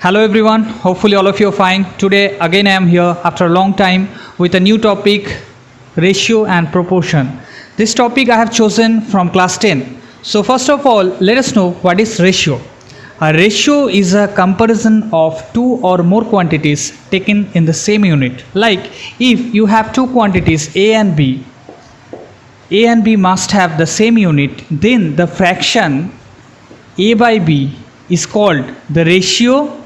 Hello everyone, hopefully all of you are fine. Today again I am here after a long time with a new topic, ratio and proportion. This topic I have chosen from class 10. So first of all, let us know what is ratio. A ratio is a comparison of two or more quantities taken in the same unit. Like if you have two quantities A and B must have the same unit, then the fraction A by B is called the ratio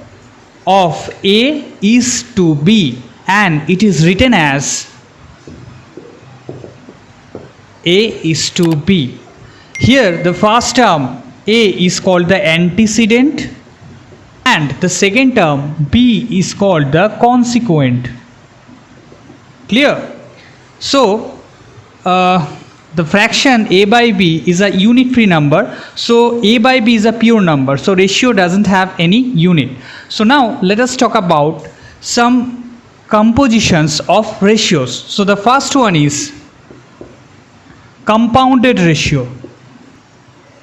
of A is to B, and it is written as A is to B. Here the first term A is called the antecedent and the second term B is called the consequent. Clear? So the fraction A by B is a unitary number, so A by B is a pure number, so ratio doesn't have any unit. So now let us talk about some compositions of ratios. So the first one is compounded ratio.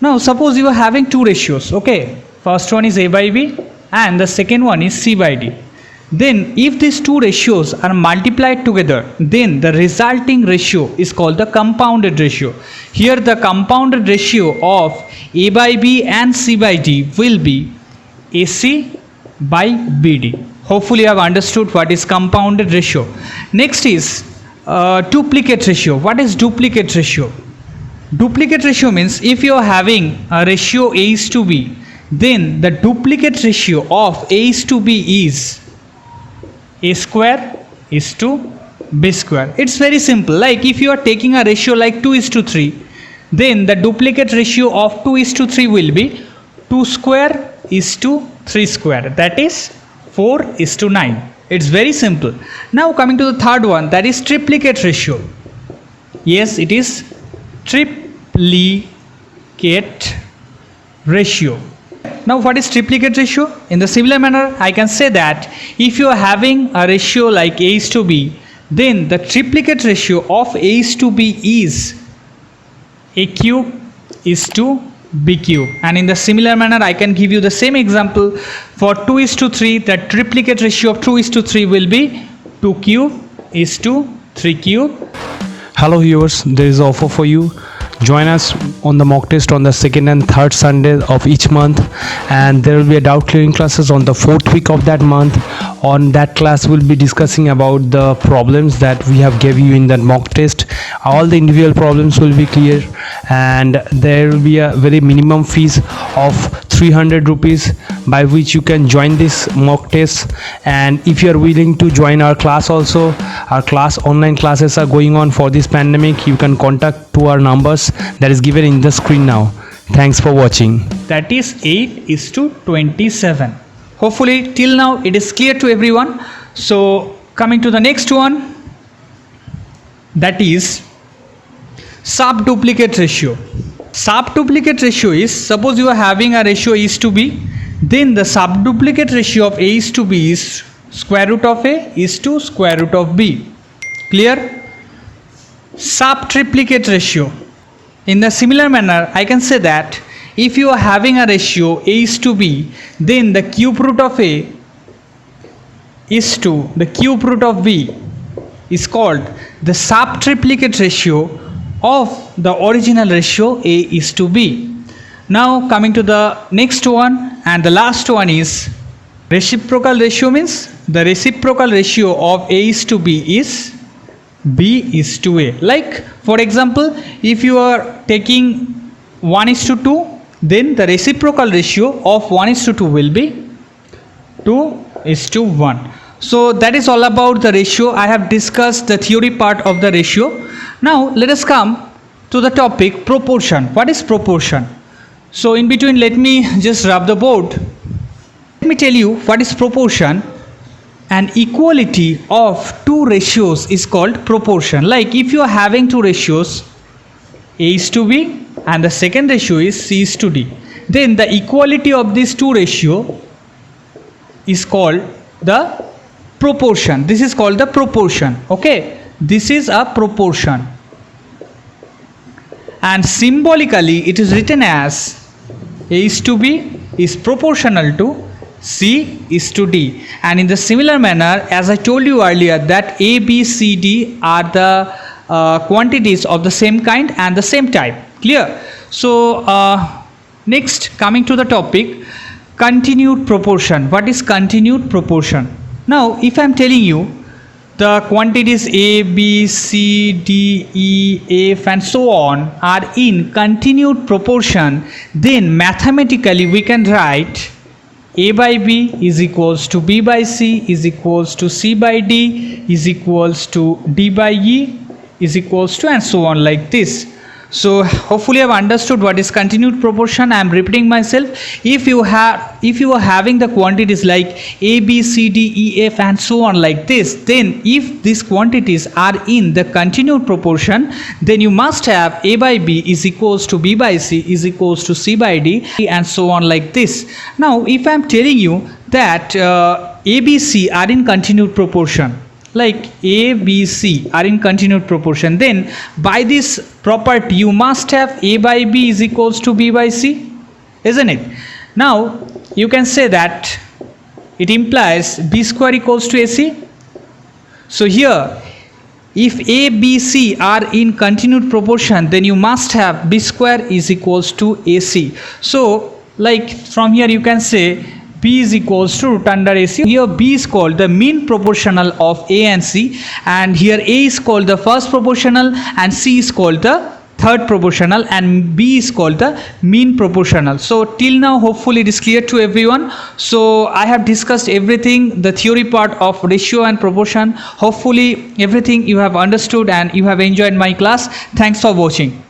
Now suppose you are having two ratios, okay, first one is A by B and the second one is C by D. Then if these two ratios are multiplied together, then the resulting ratio is called the compounded ratio. Here the compounded ratio of A by B and C by D will be AC by BD. Hopefully you have understood what is compounded ratio. Next is duplicate ratio. What is duplicate ratio? Duplicate ratio means if you are having a ratio A is to B, then the duplicate ratio of A is to B is A square is to B square. It's very simple. Like if you are taking a ratio like 2 is to 3, then the duplicate ratio of 2 is to 3 will be 2 square is to 3 square. That is 4 is to 9. It's very simple. Now coming to the third one, that is triplicate ratio. Yes, it is triplicate ratio. Now what is triplicate ratio? In the similar manner I can say that if you are having a ratio like A is to B, then the triplicate ratio of A is to B is A cube is to B cube. And in the similar manner I can give you the same example for 2 is to 3. The triplicate ratio of 2 is to 3 will be 2 cube is to 3 cube. Hello viewers, there is an offer for you. Join us on the mock test on the second and third Sunday of each month, and there will be a doubt clearing classes on the fourth week of that month. On that class we'll be discussing about the problems that we have gave you in that mock test. All the individual problems will be clear, and there will be a very minimum fees of 300 rupees by which you can join this mock test. And if you are willing to join our class also, our class online classes are going on for this pandemic. You can contact to our numbers that is given in the screen now. Thanks for watching. That is 8 is to 27. Hopefully till now it is clear to everyone. So coming to the next one, that is subduplicate ratio. Subduplicate ratio is, suppose you are having a ratio A is to B, then the subduplicate ratio of A is to B is square root of A is to square root of B. Clear? Subtriplicate ratio. In the similar manner I can say that if you are having a ratio A is to B, then the cube root of A is to the cube root of B is called the subtriplicate ratio of the original ratio A is to B. Now coming to the next one, and the last one is reciprocal ratio. Means the reciprocal ratio of A is to B is B is to A. Like for example, if you are taking 1 is to 2, then the reciprocal ratio of 1 is to 2 will be 2 is to 1. So that is all about the ratio. I have discussed the theory part of the ratio. Now let us come to the topic proportion. What is proportion? So in between let me just rub the board. Let me tell you what is proportion. An equality of two ratios is called proportion. Like if you are having two ratios, A is to B and the second ratio is C is to D, then the equality of these two ratio is called the proportion. This is called the proportion. Okay, this is a proportion, and symbolically it is written as A is to B is proportional to C is to D. And in the similar manner, as I told you earlier, that A, B, C, D are the quantities of the same kind and the same type. Clear? So next, coming to the topic, continued proportion. What is continued proportion? Now if I am telling you the quantities A, B, C, D, E, F and so on are in continued proportion, then mathematically we can write A by B is equals to B by C is equals to C by D is equals to D by E is equals to, and so on, like this. So hopefully you have understood what is continued proportion. I am repeating myself. If you are having the quantities like A, B, C, D, E, F and so on like this, then if these quantities are in the continued proportion, then you must have A by B is equals to B by C is equals to C by D and so on like this. Now if I am telling you that A, B, C are in continued proportion, like A, B, C are in continued proportion, then by this property you must have A by B is equals to B by C, isn't it? Now you can say that it implies B square equals to AC. So here if A, B, C are in continued proportion, then you must have B square is equals to AC. So like from here you can say B is equals to root under AC. Here B is called the mean proportional of A and C, and here A is called the first proportional and C is called the third proportional and B is called the mean proportional. So till now hopefully it is clear to everyone. So I have discussed everything, the theory part of ratio and proportion. Hopefully everything you have understood and you have enjoyed my class. Thanks for watching.